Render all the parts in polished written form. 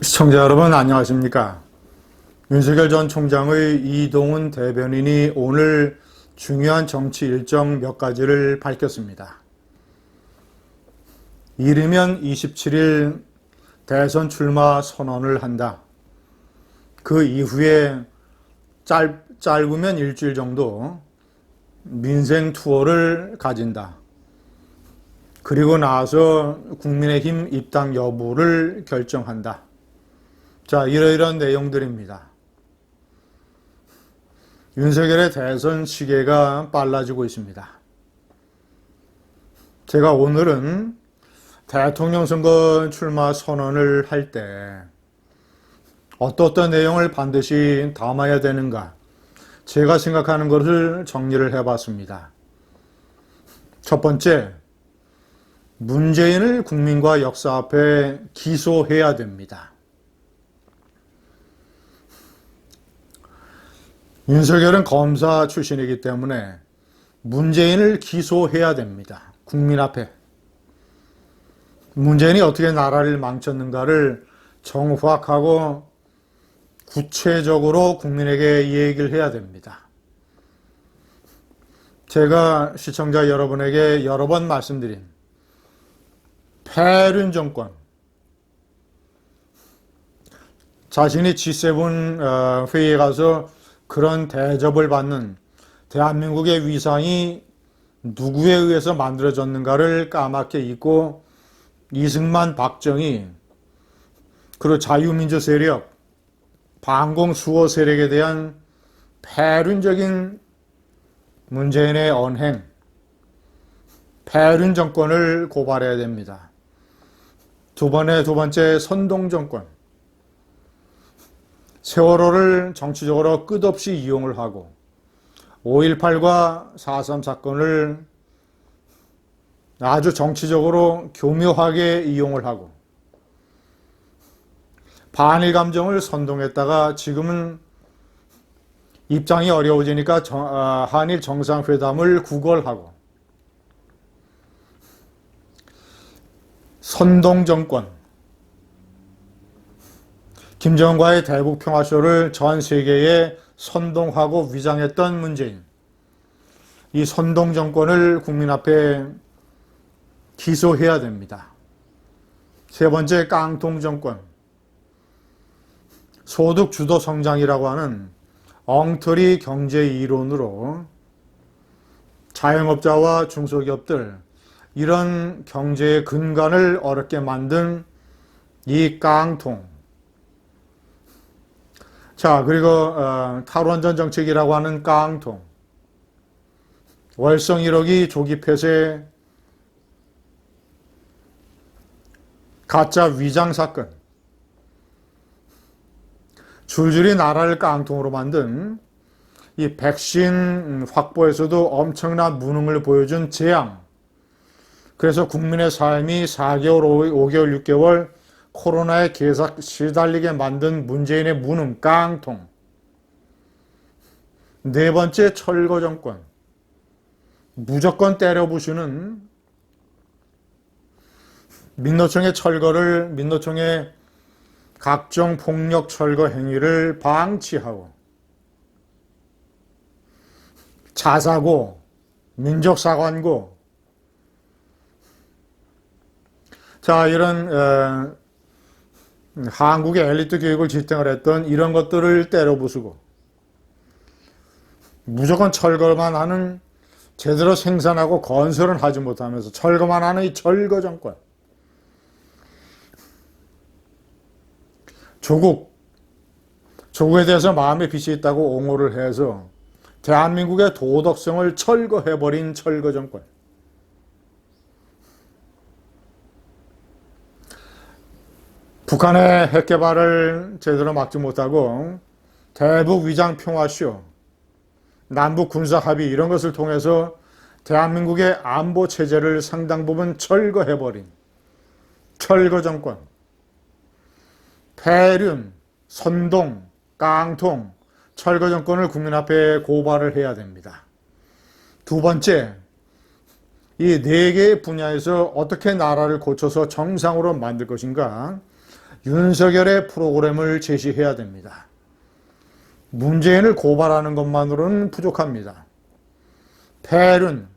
시청자 여러분 안녕하십니까? 윤석열 전 총장의 이동훈 대변인이 오늘 중요한 정치 일정 몇 가지를 밝혔습니다. 이르면 27일 대선 출마 선언을 한다. 그 이후에 짧으면 일주일 정도 민생 투어를 가진다. 그리고 나서 국민의힘 입당 여부를 결정한다. 자, 이러이러한 내용들입니다. 윤석열의 대선 시계가 빨라지고 있습니다. 제가 오늘은 대통령 선거 출마 선언을 할 때 어떤 내용을 반드시 담아야 되는가, 제가 생각하는 것을 정리를 해봤습니다. 첫 번째, 문재인을 국민과 역사 앞에 기소해야 됩니다. 윤석열은 검사 출신이기 때문에 문재인을 기소해야 됩니다. 국민 앞에. 문재인이 어떻게 나라를 망쳤는가를 정확하고 구체적으로 국민에게 얘기를 해야 됩니다. 제가 시청자 여러분에게 여러 번 말씀드린 패륜 정권, 자신이 G7 회의에 가서 그런 대접을 받는 대한민국의 위상이 누구에 의해서 만들어졌는가를 까맣게 잊고 이승만, 박정희, 그리고 자유민주 세력, 반공 수호 세력에 대한 패륜적인 문재인의 언행, 패륜 정권을 고발해야 됩니다. 두 번째 선동 정권. 세월호를 정치적으로 끝없이 이용을 하고 5.18과 4.3 사건을 아주 정치적으로 교묘하게 이용을 하고 반일 감정을 선동했다가 지금은 입장이 어려워지니까 한일 정상회담을 구걸하고 선동 정권, 김정은과의 대북 평화쇼를 전 세계에 선동하고 위장했던 문재인. 이 선동 정권을 국민 앞에 기소해야 됩니다. 세 번째, 깡통 정권. 소득 주도 성장이라고 하는 엉터리 경제 이론으로 자영업자와 중소기업들, 이런 경제의 근간을 어렵게 만든 이 깡통. 자, 그리고 탈원전 정책이라고 하는 깡통, 월성 1호기 조기 폐쇄, 가짜 위장 사건, 줄줄이 나라를 깡통으로 만든 이 백신 확보에서도 엄청난 무능을 보여준 재앙. 그래서 국민의 삶이 4개월, 5개월, 6개월 코로나에 계속 시달리게 만든 문재인의 무능, 깡통. 네 번째, 철거 정권. 무조건 때려 부수는 민노총의 각종 폭력 철거 행위를 방치하고 자사고, 민족사관고, 자, 이런 한국의 엘리트 교육을 지탱을 했던 이런 것들을 때려 부수고 무조건 철거만 하는, 제대로 생산하고 건설은 하지 못하면서 철거만 하는 이 철거 정권. 조국에 대해서 마음에 빛이 있다고 옹호를 해서 대한민국의 도덕성을 철거해버린 철거 정권. 북한의 핵 개발을 제대로 막지 못하고 대북 위장 평화쇼, 남북 군사 합의, 이런 것을 통해서 대한민국의 안보 체제를 상당 부분 철거해버린 철거 정권. 패륜, 선동, 깡통, 철거 정권을 국민 앞에 고발을 해야 됩니다. 두 번째, 이 네 개의 분야에서 어떻게 나라를 고쳐서 정상으로 만들 것인가, 윤석열의 프로그램을 제시해야 됩니다. 문재인을 고발하는 것만으로는 부족합니다. 폐륜,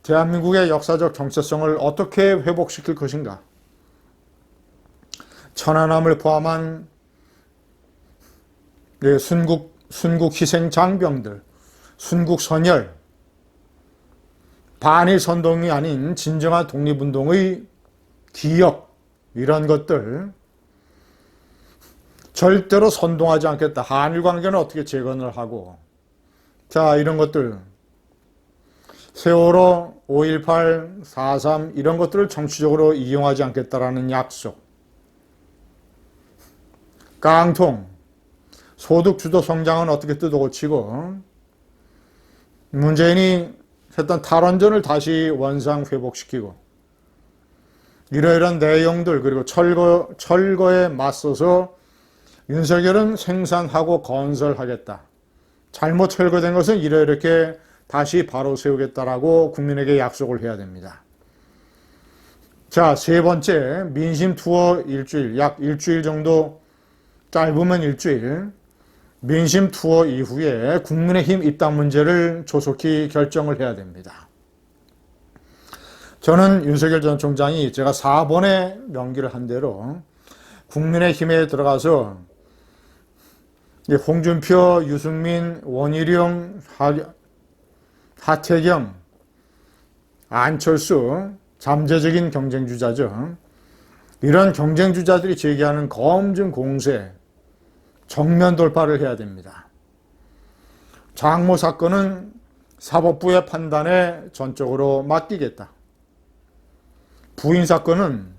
대한민국의 역사적 정체성을 어떻게 회복시킬 것인가? 천안함을 포함한 순국 희생 장병들, 순국 선열, 반일 선동이 아닌 진정한 독립운동의 기억, 이런 것들 절대로 선동하지 않겠다. 한일 관계는 어떻게 재건을 하고, 자, 이런 것들, 세월호, 5.18, 4.3 이런 것들을 정치적으로 이용하지 않겠다라는 약속, 깡통, 소득 주도 성장은 어떻게 뜯어고치고, 문재인이 했던 탈원전을 다시 원상 회복시키고, 이러이러한 내용들, 그리고 철거에 맞서서 윤석열은 생산하고 건설하겠다. 잘못 철거된 것은 이렇게 다시 바로 세우겠다라고 국민에게 약속을 해야 됩니다. 자, 세 번째, 민심 투어 일주일, 약 일주일 정도, 짧으면 일주일, 민심 투어 이후에 국민의힘 입당 문제를 조속히 결정을 해야 됩니다. 저는 윤석열 전 총장이 제가 4번의 명기를 한 대로 국민의힘에 들어가서 홍준표, 유승민, 원희룡, 하태경, 안철수, 잠재적인 경쟁주자죠. 이런 경쟁주자들이 제기하는 검증 공세, 정면 돌파를 해야 됩니다. 장모 사건은 사법부의 판단에 전적으로 맡기겠다. 부인 사건은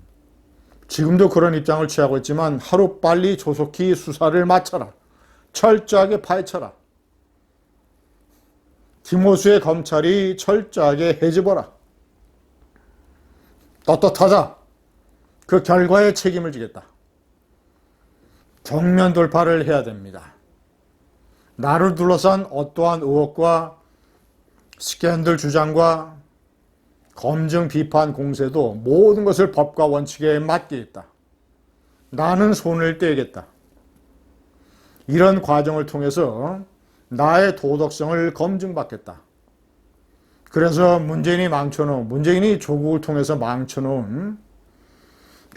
지금도 그런 입장을 취하고 있지만 하루빨리 조속히 수사를 마쳐라. 철저하게 파헤쳐라. 김호수의 검찰이 철저하게 해집어라. 떳떳하다. 그 결과에 책임을 지겠다. 정면 돌파를 해야 됩니다. 나를 둘러싼 어떠한 의혹과 스캔들 주장과 검증 비판 공세도 모든 것을 법과 원칙에 맡기겠다. 나는 손을 떼겠다. 이런 과정을 통해서 나의 도덕성을 검증받겠다. 그래서 문재인이 조국을 통해서 망쳐놓은,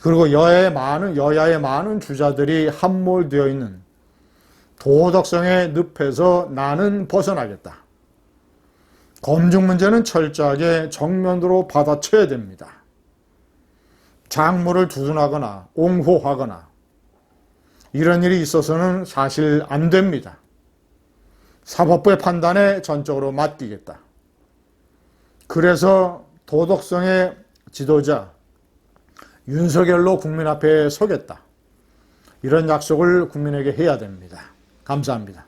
그리고 여야의 많은 주자들이 함몰되어 있는 도덕성의 늪에서 나는 벗어나겠다. 검증 문제는 철저하게 정면으로 받아쳐야 됩니다. 장모를 두둔하거나 옹호하거나 이런 일이 있어서는 사실 안 됩니다. 사법부의 판단에 전적으로 맡기겠다. 그래서 도덕성의 지도자 윤석열로 국민 앞에 서겠다. 이런 약속을 국민에게 해야 됩니다. 감사합니다.